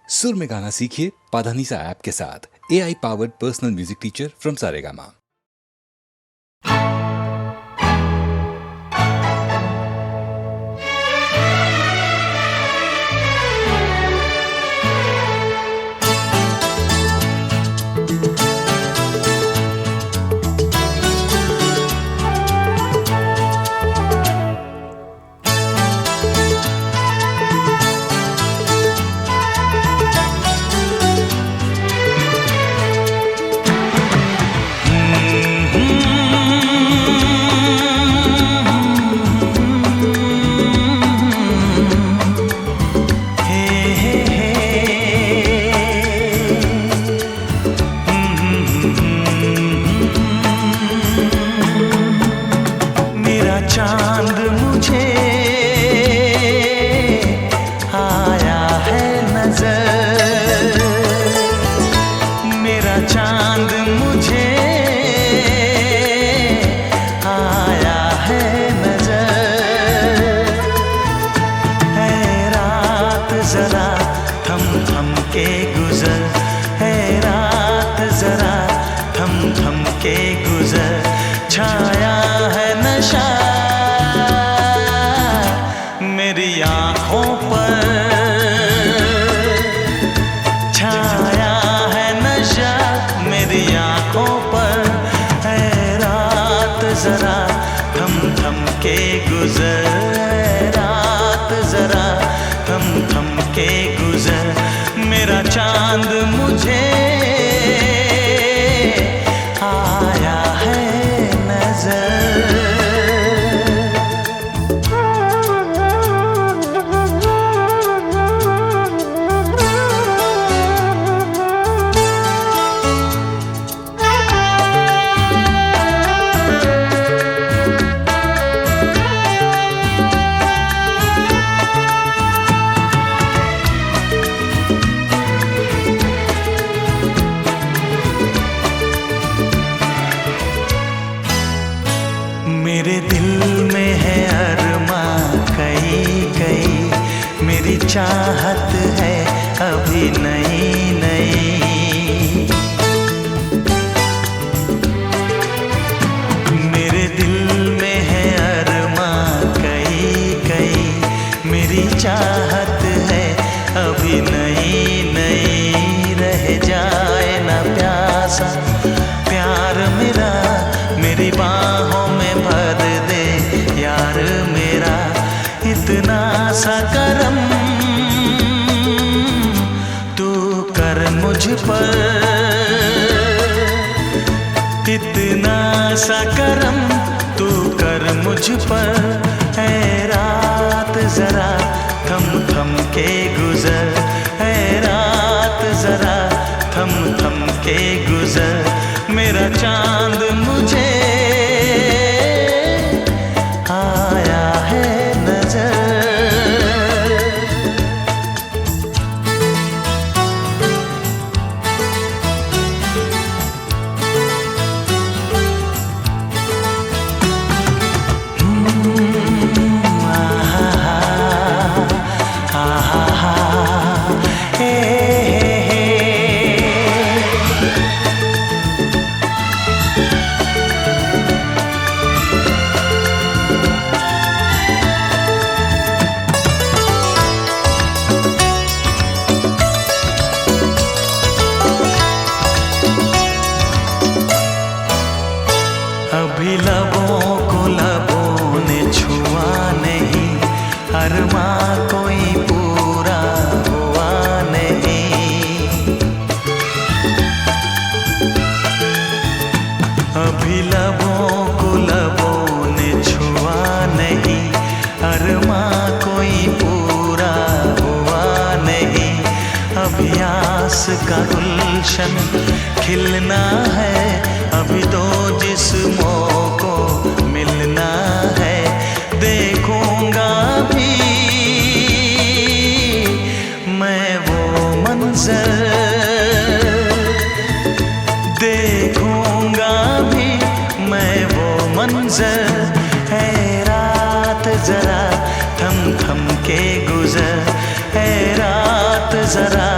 सुर में गाना सीखिए पाधानीसा ऐप के साथ। AI powered personal music teacher from Saregama. चांद मुझे आया है नजर, मेरा चांद मुझे आया है नजर। है रात जरा थम थम के गुजर, है रात जरा थम थम के गुजर। छाया है नशा मेरी आँखों पर, छाया है नशा मेरी आँखों पर। है रात जरा थम थम के गुजर, है रात जरा थम थम के गुजर। मेरा चांद मुझे आया है नजर। मेरे दिल में है अरमां कई कई, मेरी चाहत है अभी नई नई। मेरे दिल में है अरमां कई कई, मेरी चाहत है अभी नई नई। रह जाए ना प्यासा प्यार मेरा, मेरी बाहों में भर दे यार मेरा। इतना सा करम तू कर मुझ पर, इतना सा करम तू कर मुझ पर। है रात जरा थम थम के गुजर, है रात जरा थम थम के गुजर। मेरा चांद मुझे आया है नजर। अभी लबों को लबों ने छुआ नहीं, अरमां कोई पूरा हुआ नहीं। अभी लबों को लबों ने छुआ नहीं, अरमां कोई पूरा हुआ नहीं। अभी आस का गुलशन खिलना है, अभी तो जिस्मों को मिलना है। देखूंगा भी मैं वो मंजर, देखूंगा भी मैं वो मंजर। है रात जरा थम थम के गुजर, है रात जरा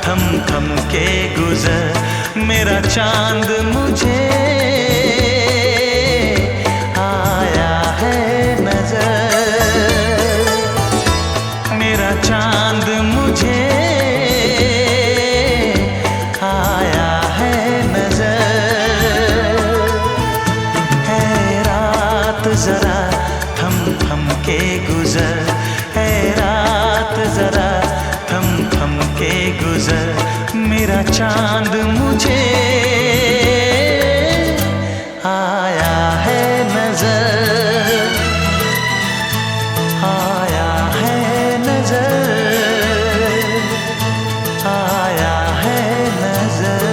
थम थम के गुजर, मेरा चांद मुझे आया है नजर, मेरा चांद मुझे आया है नजर। है रात जरा थम थम के गुजर, है रात जरा थम थम के गुजर, मेरा चांद मुझे आया है नजर, आया है नजर, आया है नजर।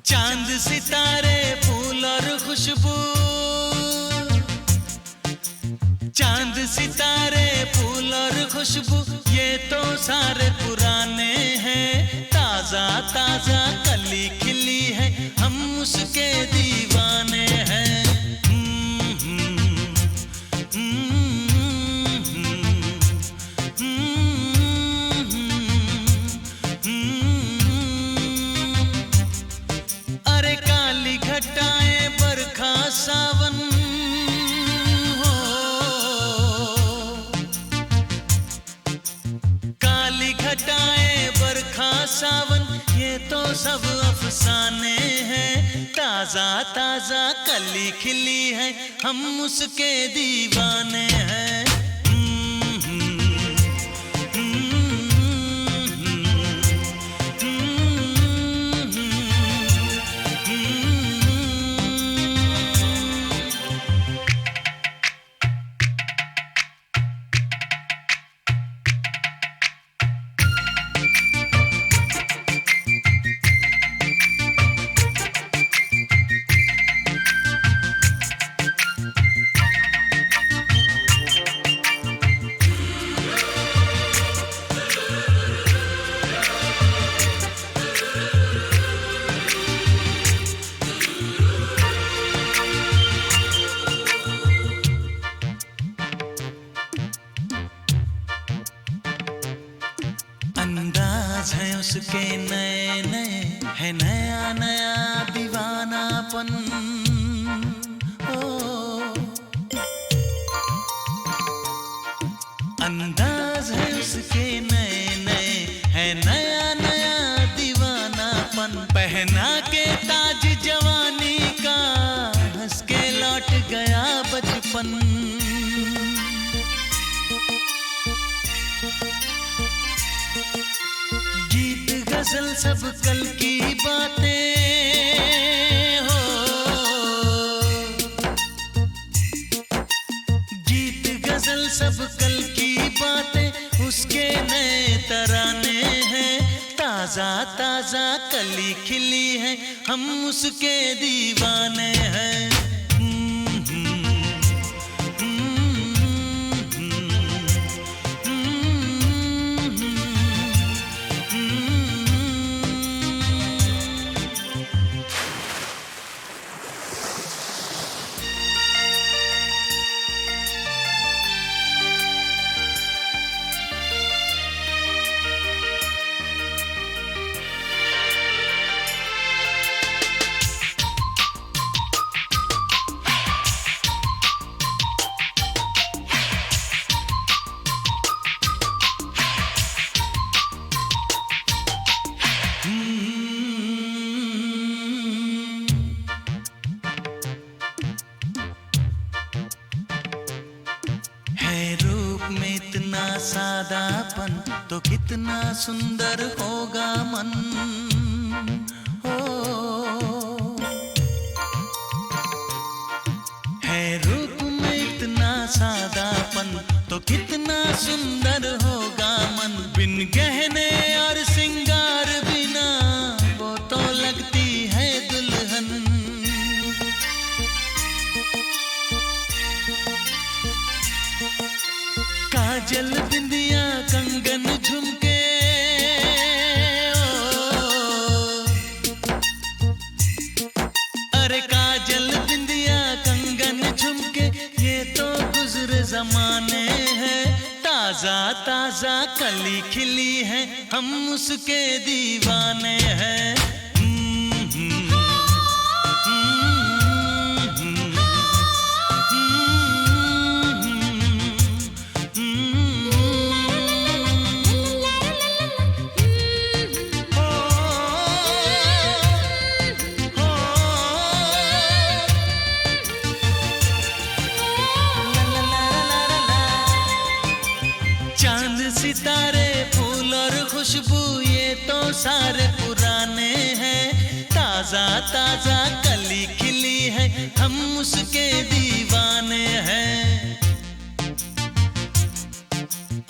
चांद सितारे फूल और खुशबू, चांद सितारे फूल और खुशबू, ये तो सारे पुराने हैं। ताजा ताजा कली खिली है, हम उसके दीवाने हैं। अरे काली घटाएं बरखा सावन हो, काली घटाएं बरखा सावन, ये तो सब अफसाने हैं। ताजा ताजा कली खिली है, हम उसके दीवाने हैं। अंदाज है उसके नए नए, है नया नया दीवानापन। ओ अंदाज है उसके नए नए, है नया नया दीवानापन। पहना के ताज जवानी का, हंस के लौट गया बचपन। गीत गजल सब कल की बातें हो, गीत गजल सब कल की बातें, उसके नए तराने हैं। ताजा ताजा कली खिली है, हम उसके दीवाने हैं। रूप में इतना सादापन तो कितना सुंदर होगा मन। हो है रूप में इतना सादापन तो कितना सुंदर होगा मन। बिन गहने और सिंगार बिना वो तो लगती है दुल्हन। काजल बिंदिया कंगन झुमके अरे काजल बिंदिया कंगन झुमके ये तो गुजरे जमाने हैं। ताजा ताजा कली खिली है हम उसके दीवाने हैं। चांद सितारे फूल और खुशबू ये तो सारे पुराने हैं। ताजा ताजा कली खिली है हम उसके दीवाने हैं।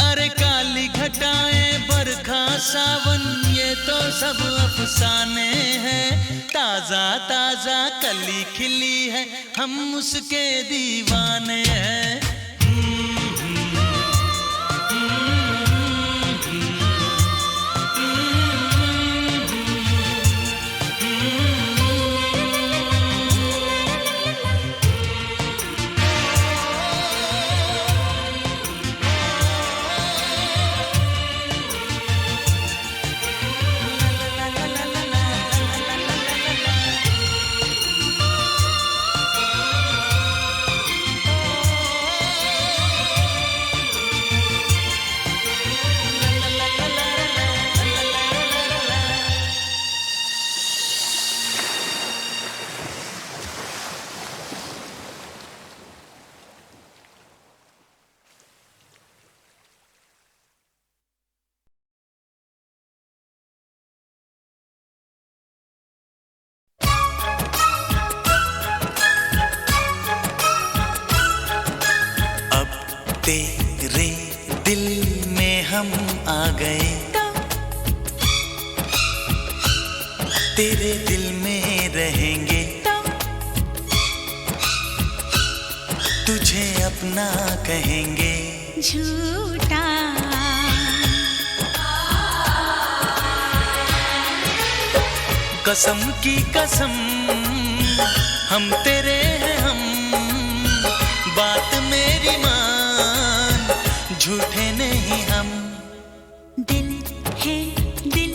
अरे काली घटाएं बरखा सावन ये तो सब अफसाने हैं। ताजा ताजा कली खिली है हम उसके दीवाने हैं। तेरे दिल में हम आ गए तो तेरे दिल में रहेंगे तो तुझे अपना कहेंगे। झूठा कसम की कसम हम तेरे हैं हम बात मेरी मान झूठे नहीं हम। दिल है दिल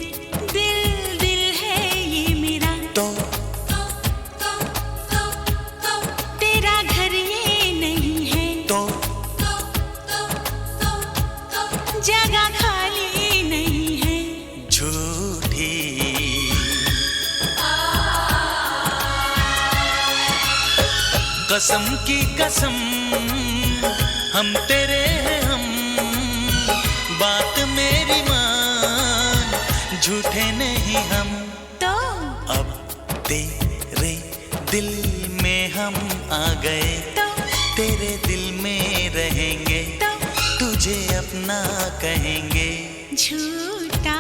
दिल दिल है ये मेरा तो तेरा घर ये नहीं है तो जगह खाली नहीं है। झूठी कसम की कसम हम तेरे हैं हम बात मेरी मान झूठे नहीं हम। तो अब तेरे दिल में हम आ गए तो तेरे दिल में रहेंगे तो तुझे अपना कहेंगे। झूठा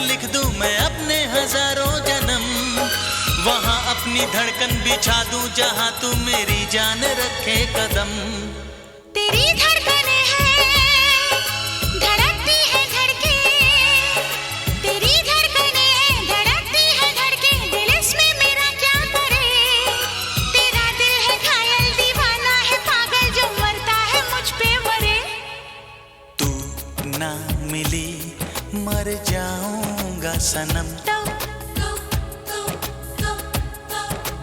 लिख दूं मैं अपने हजारों जन्म, वहां अपनी धड़कन बिछा दूं जहां तू मेरी जान रखे कदम। तेरी धड़कने हैं धड़कती है धड़के, तेरी धड़कने हैं धड़कती है धड़के, दिल इसमें मेरा क्या करे। तेरा दिल है घायल दीवाना है पागल जो मरता है मुझ पे मरे। तू ना मिली मर जाऊंगा सनम,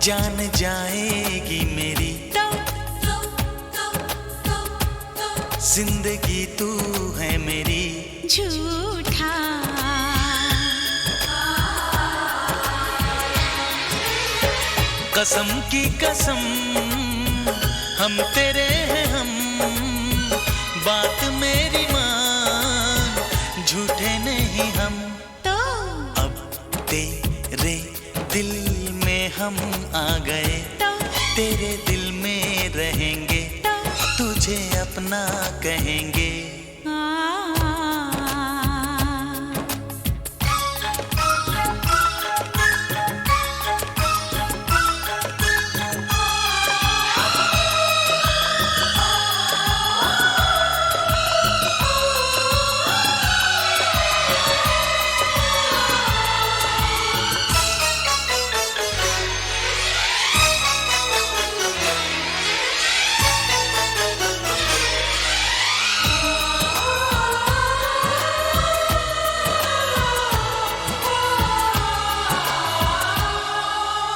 जान जाएगी मेरी जिंदगी तू है मेरी। झूठा कसम की कसम हम तेरे हैं हम, बात मेरी मान झूठे नहीं हम। तो अब तेरे दिल में हम आ गए, तो तेरे दिल में रहेंगे, तुझे अपना कहेंगे।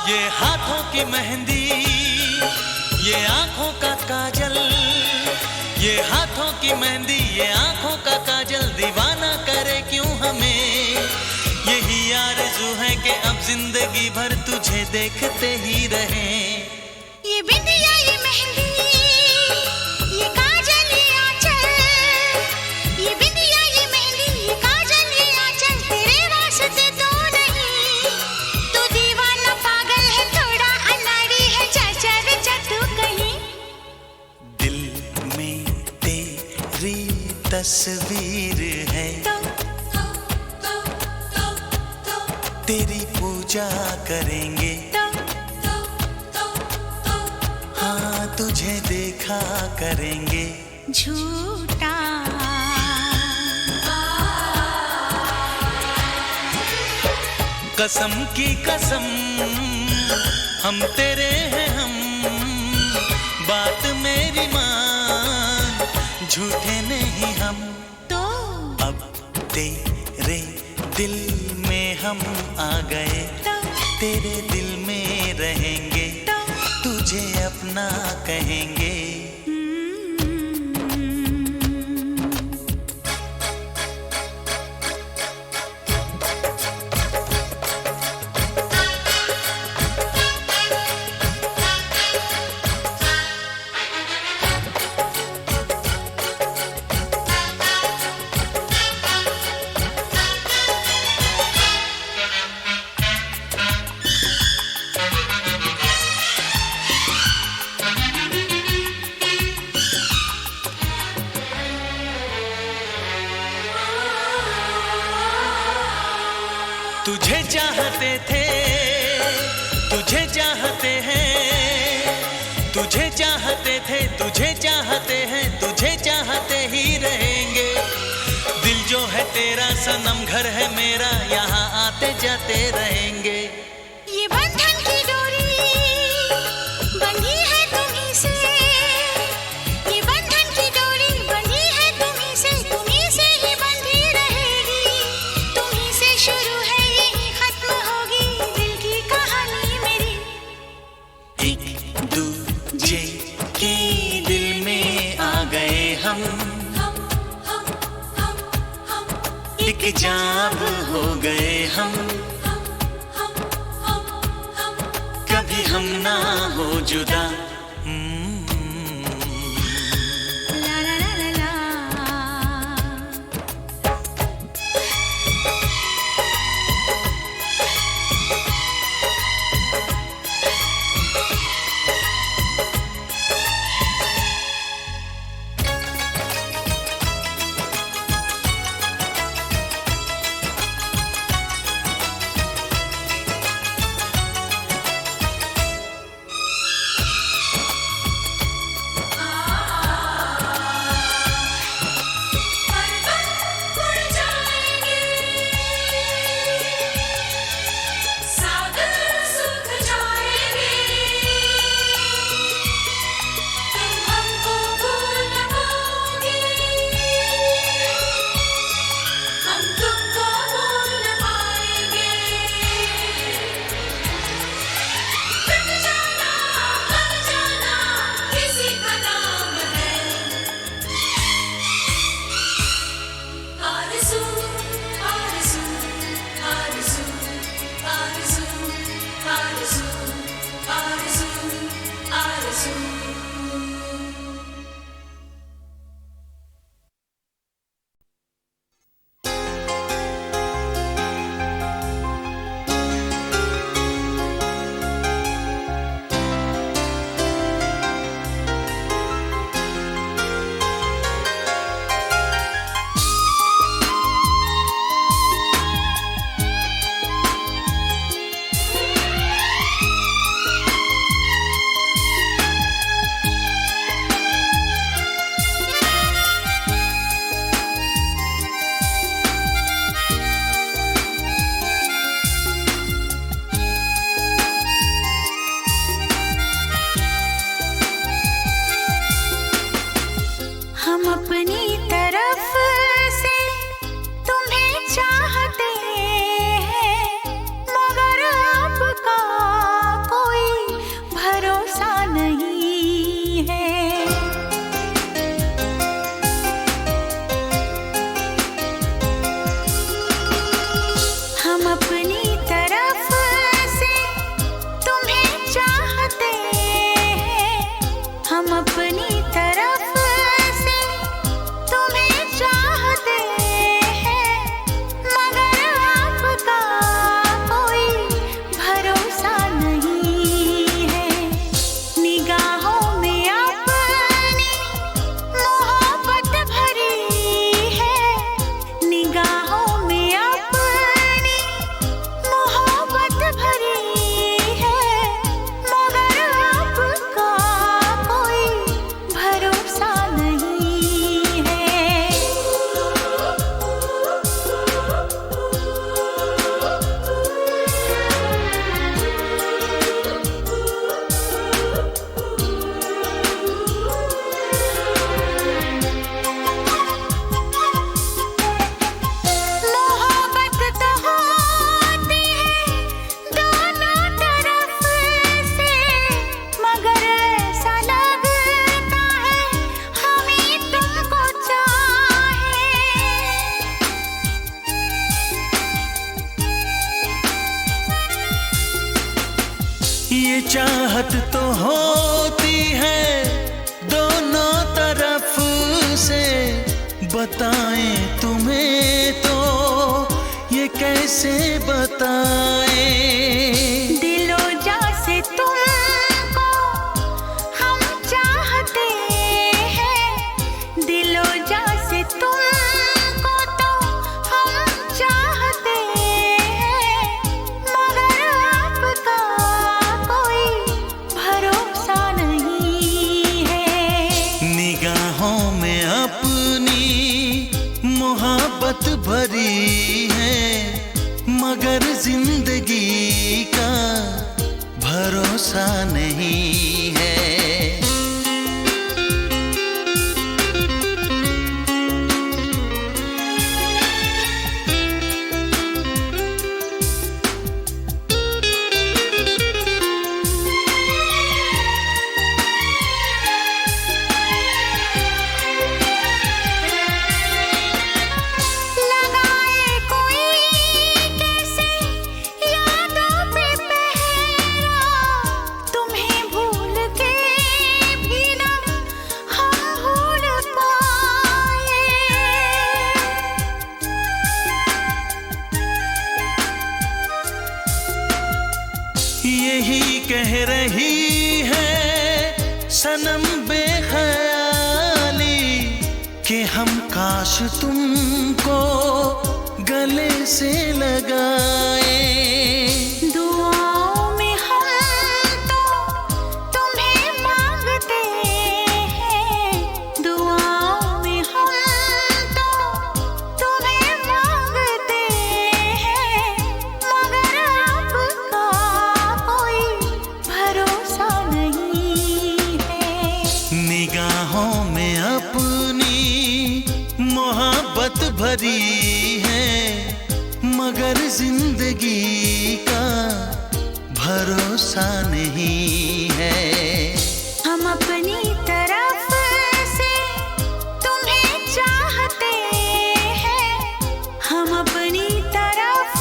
ये हाथों की मेहंदी, ये आंखों का काजल, ये हाथों की मेहंदी, ये आंखों का काजल दीवाना करे क्यों हमें। यही आरज़ू है कि अब जिंदगी भर तुझे देखते ही रहें। ये बिंदिया ये मेहंदी ये काजल ये आंचल, ये बिंदिया ये मेहंदी ये काजल ये आंचल, तेरे वास्ते तो नहीं। तू दीवाना पागल है थोड़ा अनाड़ी है, चाचा रे तू कहीं। दिल में तेरी तस्वीर है, तेरी पूजा करेंगे, हाँ तुझे देखा करेंगे। झूठा कसम की कसम हम तेरे हैं हम, बात मेरी मान झूठे नहीं हम। तो अब तेरे दिल में हम आ गए, तेरे दिल में रहेंगे, तुझे अपना कहेंगे। तुझे चाहते थे, तुझे चाहते हैं, तुझे चाहते थे, तुझे चाहते हैं, तुझे चाहते ही रहेंगे। दिल जो है तेरा सनम घर है मेरा, यहाँ आते जाते रहेंगे। ये बंधन की डोरी बंधी है तुम्हीं से, ये बंधन की डोरी बंधी है तुम्हीं से, तुम्हीं से ही बंधी रहेगी। तुम्हीं से शुरू है यही खत्म होगी दिल की कहानी मेरी। एक दूजे के दिल में आ गए हम, एक जाब हो गए हम, कभी हम ना हो जुदा। ला ला ला ला ला। ये चाहत तो होती है दोनों तरफ से, बताएं तुम्हें तो ये कैसे बताएं। दिलो जा से तुमको हम चाहते हैं, दिलो जा से तुमको तो हम चाहते हैं, मगर आपका कोई भरोसा नहीं है। निगाहों में अपनी मोहब्बत भरी है, मगर जिंदगी का भरोसा नहीं है। यही कह रही है सनम बेख्याली कि हम काश तुमको गले से लगाए। दुआओं में हम तो तुम्हें मांगते हैं, दुआओं में हम तो तुम्हें मांगते हैं, मगर आपका कोई भरोसा नहीं है। निगाहों में अपनी मोहब्बत भरी है, मगर जिंदगी का भरोसा नहीं है। हम अपनी तरफ से तुम्हें चाहते हैं, हम अपनी तरफ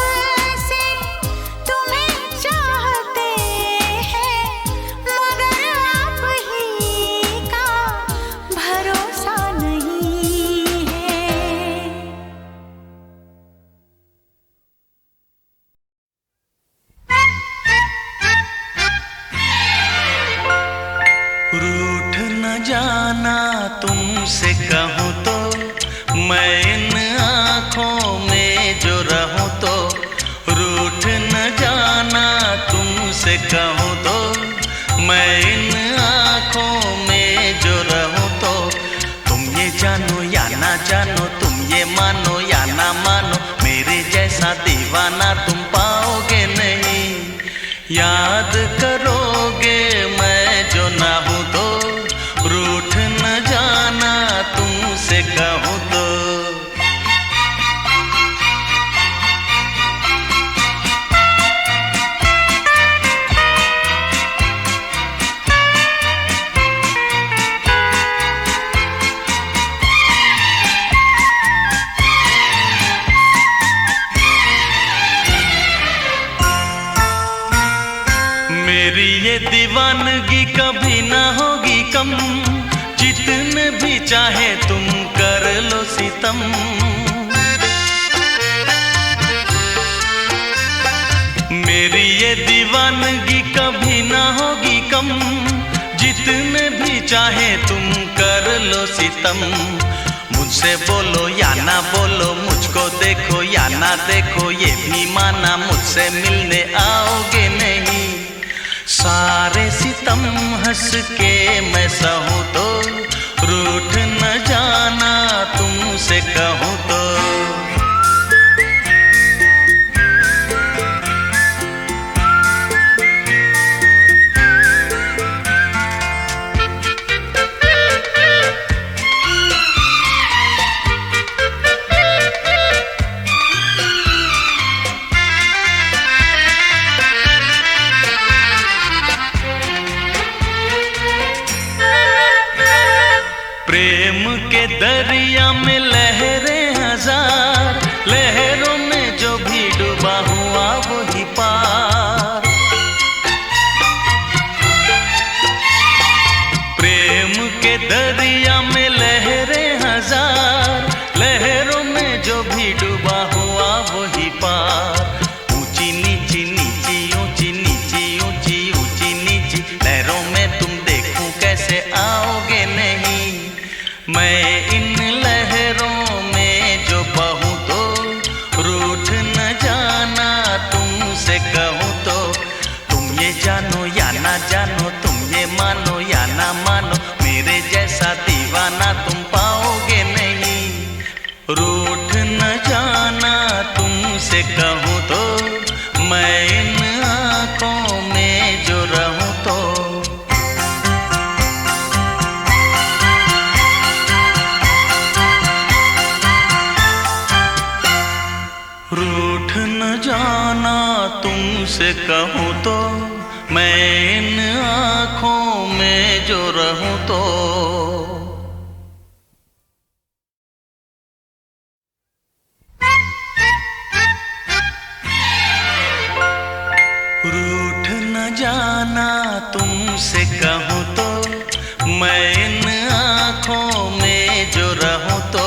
से तुम्हें चाहते हैं, मगर आप ही का भरोसा नहीं है। रूठ न जाना तुमसे कहूँ तो, मैं इन आँखों में जो रहूँ तो। रूठ न जाना तुमसे कहूँ तो, मैं इन आँखों में जो रहूँ तो। तुम ये जानो या ना जानो, तुम ये मानो या ना मानो, मेरे जैसा दीवाना तुम पाओगे नहीं। याद करोगे मैं जो ना हूँ तो, रूठ न जाना तुमसे कहूँ तो। मेरी ये दीवानगी कभी ना होगी कम, जितने भी चाहे तुम कर लो सितम। मेरी ये दीवानगी कभी ना होगी कम, जितने भी चाहे तुम कर लो सितम। मुझसे बोलो या ना बोलो, मुझको देखो या ना देखो, ये भी माना मुझसे मिलने आओगे नहीं। सारे सितम हंस के मैं सहूँ तो, रूठ न जाना तुमसे कहूँ तो। प्रेम न जाना तुमसे कहूँ तो, मैं इन आँखों में जो रहूँ तो। रूठ न जाना तुमसे कहूँ तो, मैं इन आँखों में जो रहूँ तो।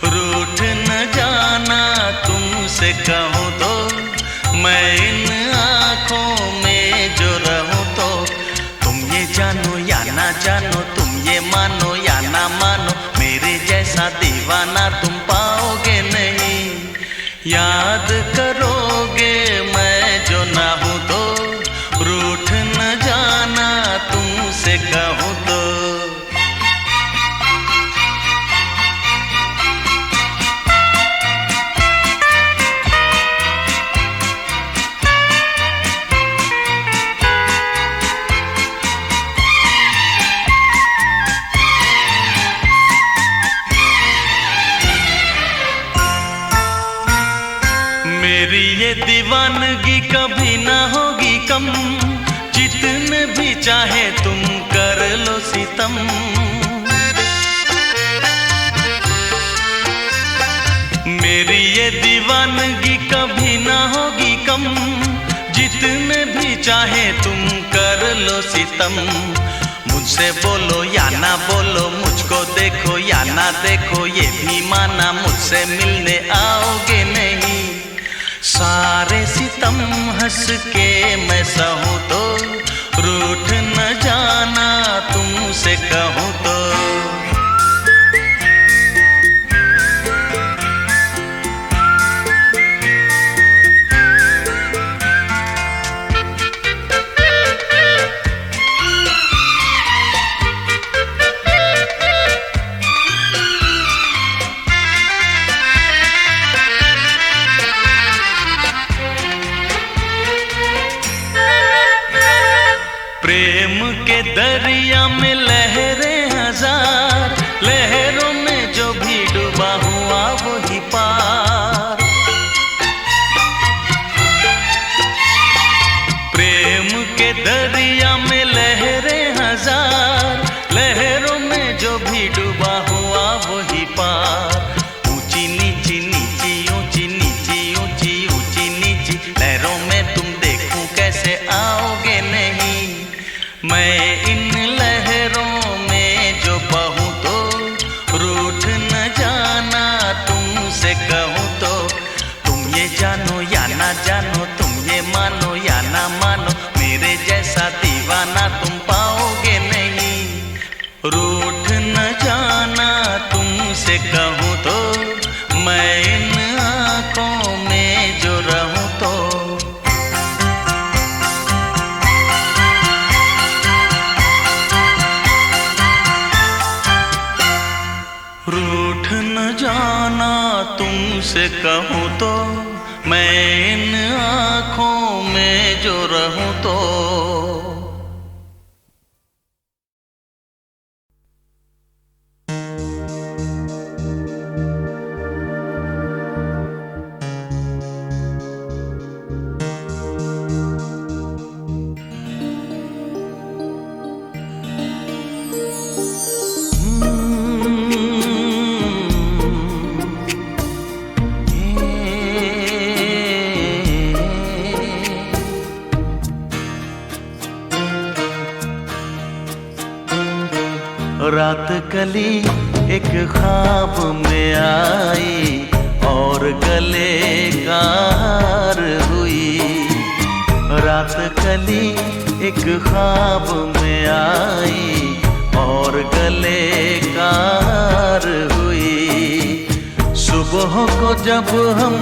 रूठ न जाना तुमसे कहूँ तो, मैं इन आँखों में जो रहूँ तो। तुम ये जानो या ना जानो, तुम ये मानो या ना मानो, मेरे जैसा दीवाना तुम पाओगे नहीं। याद करोगे मैं जो ना हूँ तो, रूठ न जाना तुमसे कहूँ तो। मेरी ये दीवानगी कभी ना होगी कम, जितने भी चाहे तुम कर लो सितम। मेरी ये दीवानगी कभी ना होगी कम, जितने भी चाहे तुम कर लो सितम। मुझसे बोलो या ना बोलो, मुझको देखो या ना देखो, ये भी माना मुझसे मिलने आओगे नहीं। सारे सितम हंस के मैं सहूँ तो, रूठ न जाना तुमसे कहूँ तो। प्रेम के दरिया में लहरें हजार, लहरों में जो भी डूबा हुआ वही पार। प्रेम के दरिया में लहरें हजार, लहरों में जो भी डूबा हुआ वही पार। ऊंची नीची नीची ऊंची नीची ऊंची ऊंची नीची लहरों में तुम देखूं कैसे आओगे नहीं। मैं इन लहरों में जो बहूँ तो, रूठ न जाना तुमसे कहूँ तो। तुम ये जानो या ना जानो, तुम ये मानो या ना मानो, मेरे जैसा दीवाना तुम पाओगे नहीं। रूठ न जाना तुमसे कहूँ तो, मैं इन आँखों में जो रहूँ तो। रूठ न जाना तुमसे कहूँ तो, मैं इन आँखों में जो रहूँ तो। रात कली एक ख्वाब में आई और गले का हार हुई। रात कली एक ख्वाब में आई और गले का हार हुई। सुबह को जब हम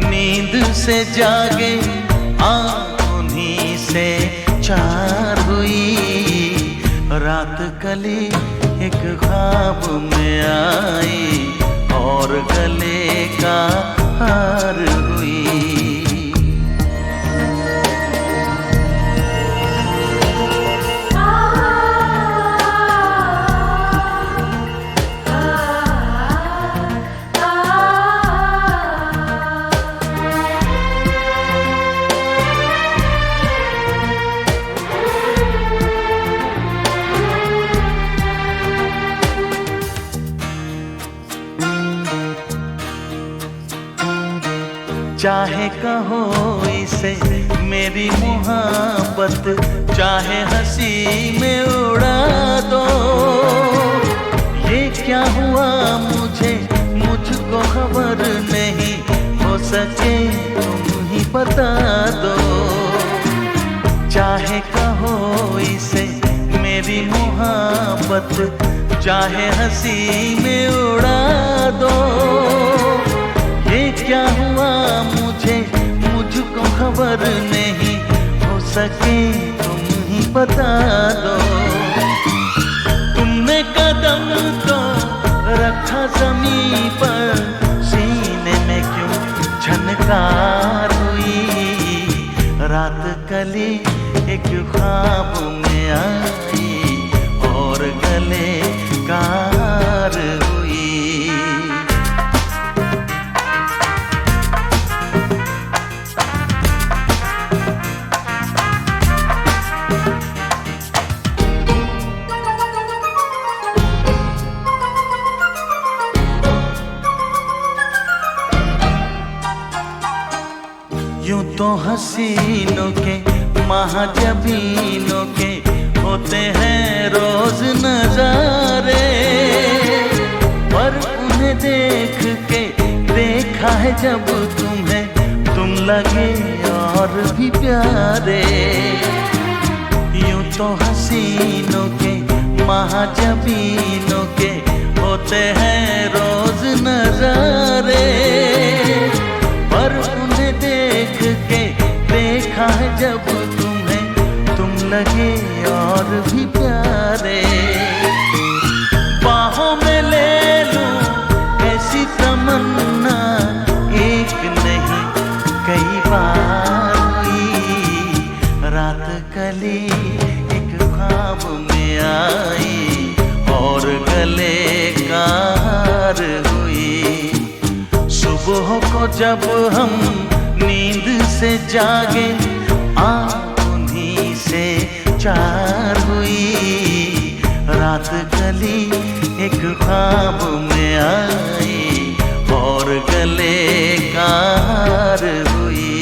नींद से जागे, आँख उन्हीं से चार हुई। रात कली एक ख्वाब में आई और गले का हार हुई। चाहे कहो इसे मेरी मोहब्बत, चाहे हंसी में उड़ा दो। ये क्या हुआ मुझको खबर नहीं, हो सके तुम ही बता दो। चाहे कहो इसे मेरी मोहब्बत, चाहे हंसी में उड़ा दो। ये क्या हुआ मुझको खबर नहीं, हो सके तुम ही बता दो। तुमने कदम तो रखा ज़मीं पर, सीने में क्यों झनकार हुई। रात कली एक ख्वाब में आई और गले कार हुई। यूं तो हसीनों के महाजबीनों के होते हैं रोज नजारे, पर उन्हें देख के देखा है जब तुम्हें, तुम लगे और भी प्यारे। यूं तो हसीनों के महाजबीनों के होते हैं रोज नजारे, पर उन्हें देख के देखा है जब तुम्हें, तुम लगे और भी प्यारे। बाहों में ले लूं ऐसी तमन्ना, एक नहीं कई बार हुई। रात कली एक ख्वाब में आई और गले कार हुई। सुबह को जब हम नींद से जागे, उन्हीं से चार हुई। रात गली एक ख्वाब में आई और गले कार हुई।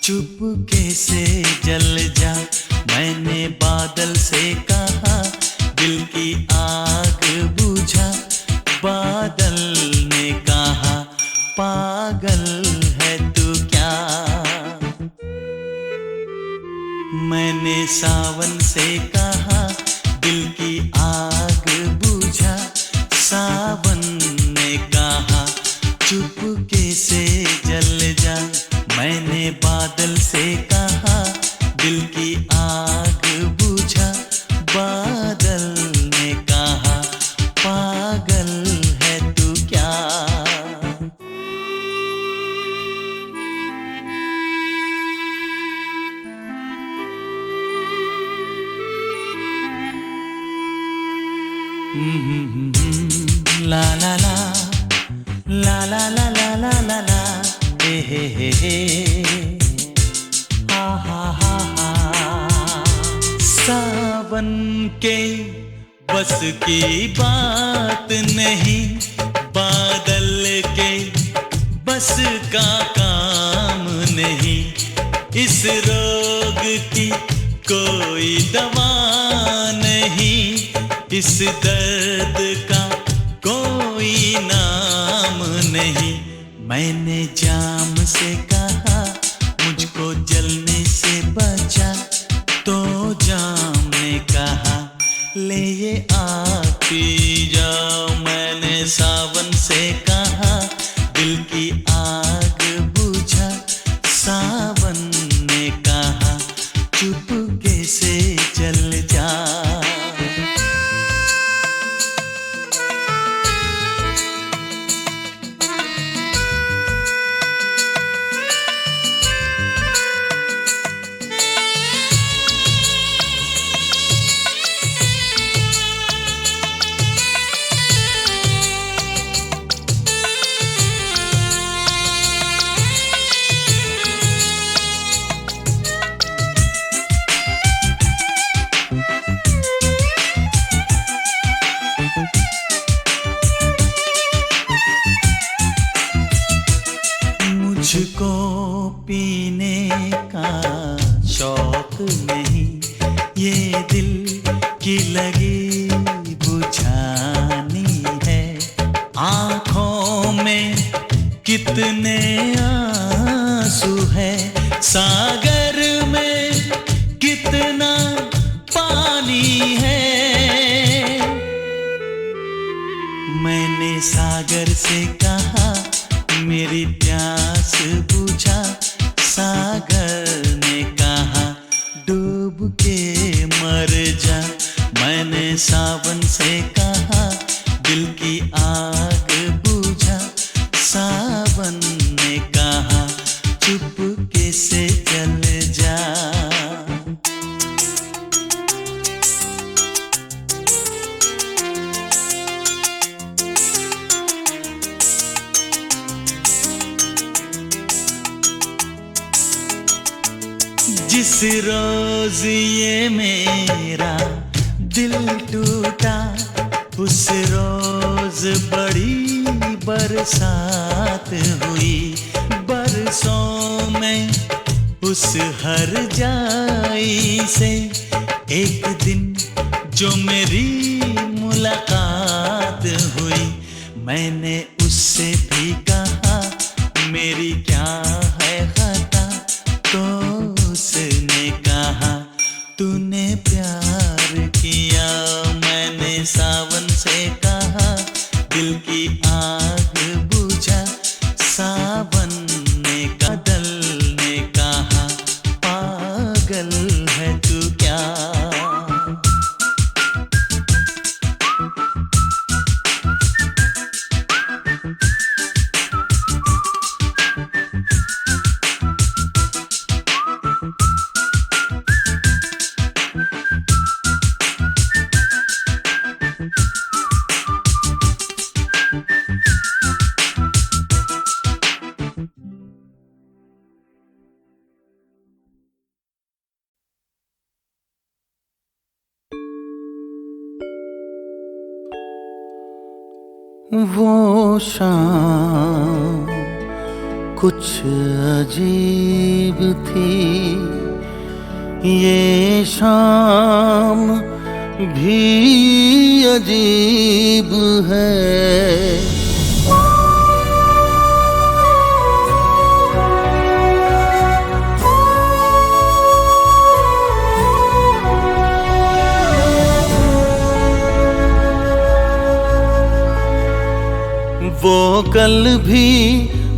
चुपके से जल जा। मैंने बादल से कहा दिल की आग बुझा। बादल ने कहा पागल है तू क्या। मैंने सावन से कहा दिल की आग बुझा। सावन ने कहा चुपके से जल जा। मैंने बादल से कहा दिल की आग बुझा। बादल ने कहा पागल है तू क्या। ला ला ला ला ला ला ला ला ला ला हे हा हा हा हा। सावन के बस की बात नहीं, बादल के बस का काम नहीं। इस रोग की कोई दवा नहीं, इस दर्द का कोई नाम नहीं। मैंने जाम से कहा मुझको जलने से बचा। तो जाम ने कहा ले ये आग पी जाओ। मैंने सावन से कहा दिल की आग बुझा। सावन ने कहा चुपके से जल जा। मुझको पीने का शौक नहीं, ये दिल की लगी बुझानी है। आँखों में कितने आंसू है, सागर में कितना पानी है। मैंने सागर से कहा मेरी प्यास बुझा। सागर ने कहा डूब के मर जा। मैंने सावन से कहा दिल की आग बुझा। सावन ने कहा चुपके से जल जा। जिस रोज ये मेरा दिल टूटा, उस रोज बड़ी बरसात हुई। बरसों में उस हर जाई से एक दिन जो मेरी मुलाकात हुई। मैंने उससे भी कहा मेरी क्या है खता। तो उसने कहा तूने प्यार किया। मैंने सावन से कहा दिल की आग बुझा। सावन ने बादल ने कहा पागल है तू क्या। वो शाम कुछ अजीब अजीब थी ये शाम भी अजीब है। वो कल भी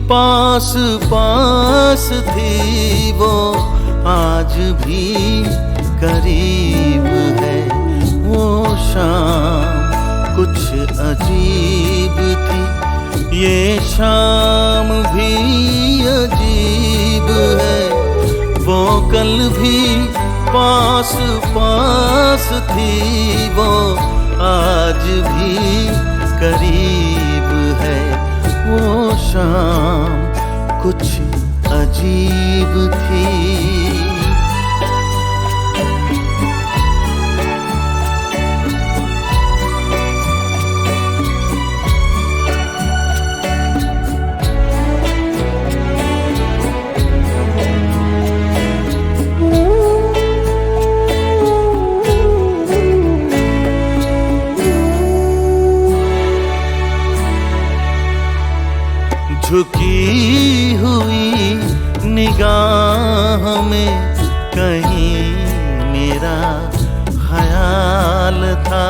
पास पास थी, वो आज भी करीब है। वो शाम कुछ अजीब थी ये शाम भी अजीब है। वो कल भी पास पास थी, वो आज भी करीब है। वो शाम कुछ अजीब थी। झुकी हुई निगाह में कहीं मेरा ख्याल था।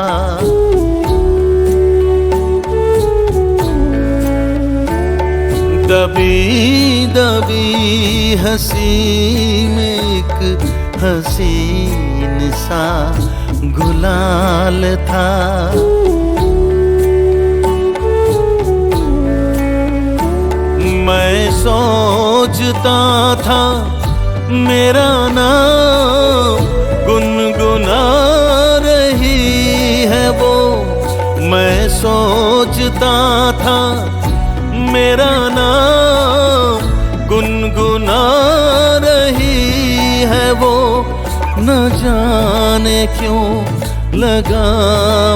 दबी दबी हंसी में एक हसीन सा गुलाल था। मैं सोचता था मेरा नाम गुनगुना रही है वो। मैं सोचता था मेरा नाम गुनगुना रही है वो। न जाने क्यों लगा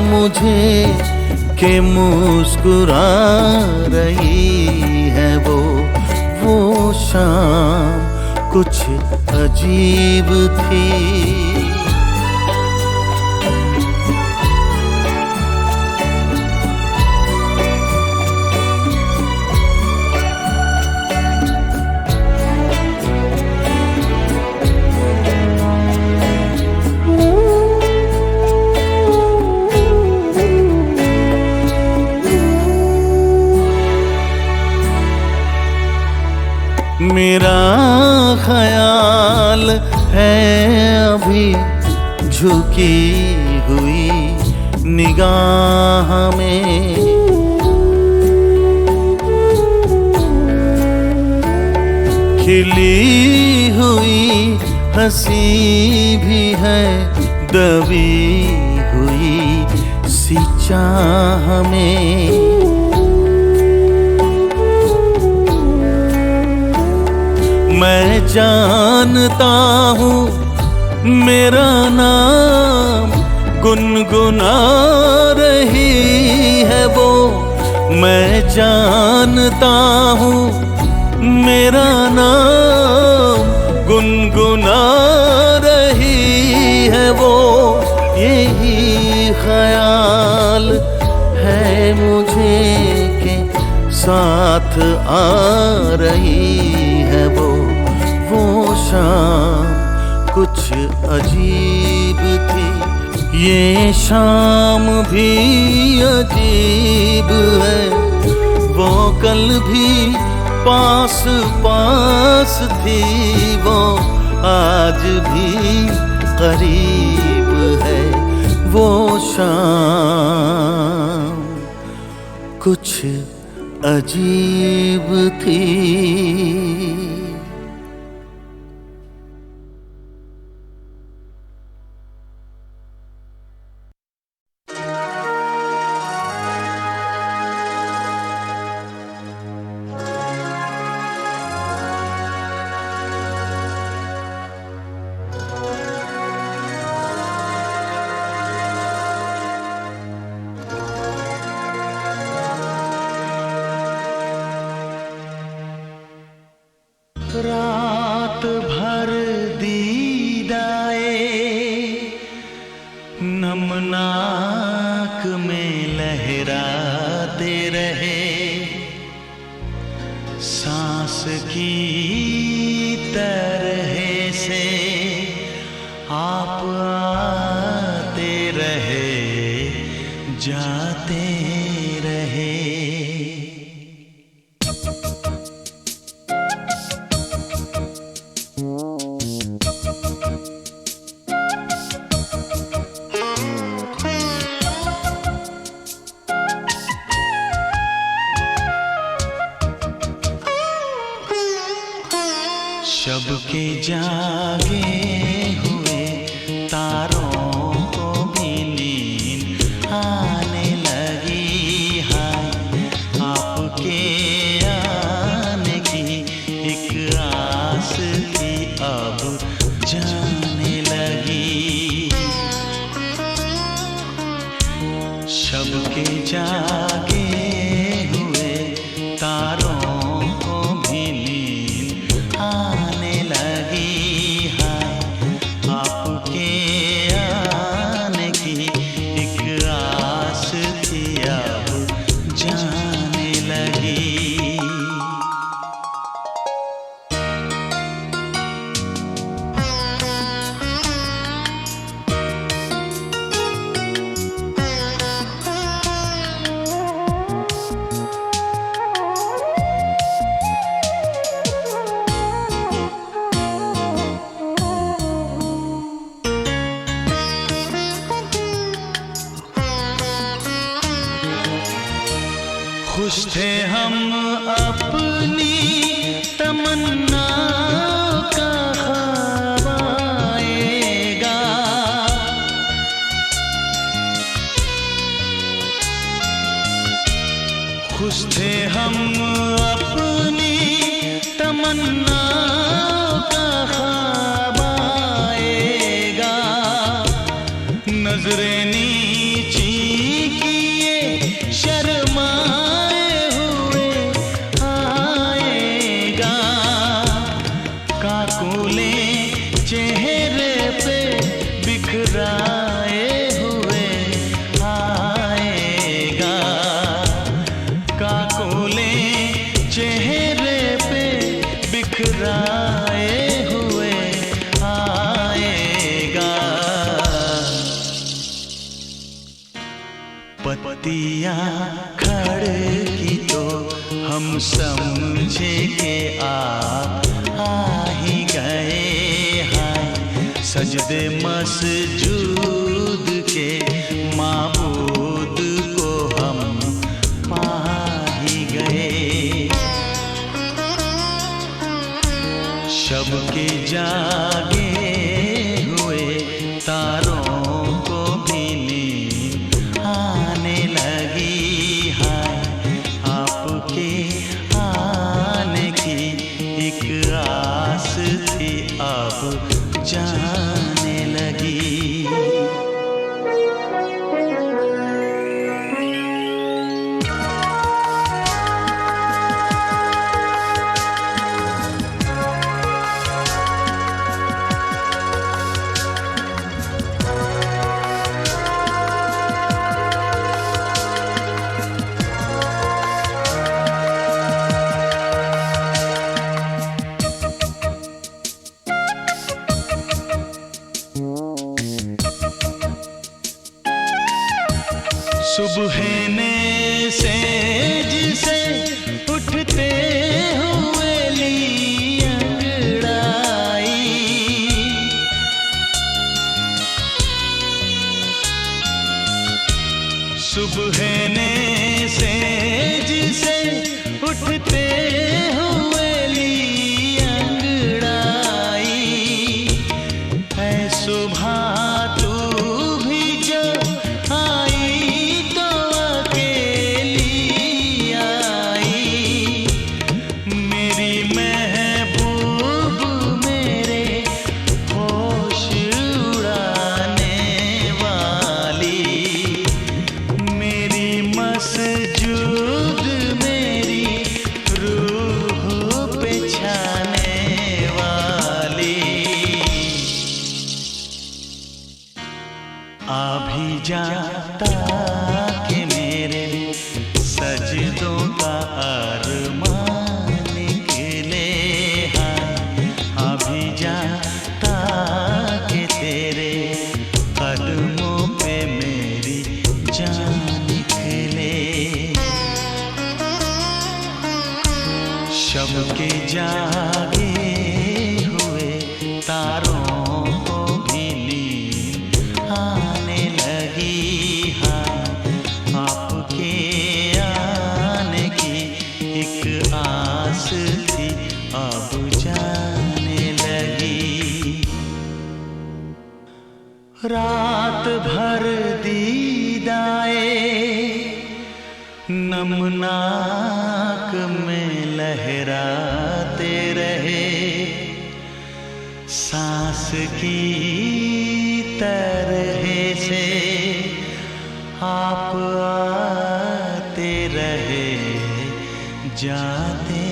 मुझे कि मुस्कुरा रही है वो। वो शाम कुछ अजीब थी। मेरा ख्याल है अभी झुकी हुई निगाह में। खिली हुई हंसी भी है दबी हुई सी चाह में। मैं जानता हूँ मेरा नाम गुनगुना रही है वो। मैं जानता हूँ मेरा नाम गुनगुना रही है वो। यही ख्याल है मुझे के साथ आ रही है वो। वो शाम कुछ अजीब थी ये शाम भी अजीब है। वो कल भी पास पास थी, वो आज भी करीब है। वो शाम कुछ अजीब थी। नाक में लहराते रहे, सांस की तरह से आप आते रहे, जाते रहे। शब के जागे हुए तारों को भी नींद आने लगी, हाय आपके आने की एक आस थी अब जाने लगी। शब के जागे हुए तारों को भी नींद आने लगी, हाय आपके आने की एक आस थी अब जाने लगी। खुश थे हम अपनी तमन्ना का ख्वाब आएगा, खुश थे हम अपनी तमन्ना का ख्वाब आएगा। नजरें नीची किए शर्माए हुए आएगा, काकुले चेहरे पे बिखराए हुए आएगा, काकुले चेहरे पे बिखराए हुए आएगा। पत्तियां खड़की तो हम समझे के आ ही गए, हाय सजदे मसजूद के माबूद को हम पा ही गए। शब के जागे हुए तारों को भी नींद आने लगी, हाय आपके आने की एक आस थी अब जाने लगी। सुबह ने सेज से उठते हुए ली अंगड़ाई, सुबह ने सेज से उठते हुए ली अंगड़ाई। है सुबह तू भी जो आई तो अकेली जाता कि मेरे सजदों का अरमान निकले। हाँ अभी जाता कि तेरे कदमों पे मेरी जान निकले। शब के जागे हुए तारों को भी नींद आने लगी। हाँ आपके आने की एक आस थी अब जाने लगी। रात भर दीदाए नमनाक में लहराते रहे। सांस की तरह से आप आते रहे जाते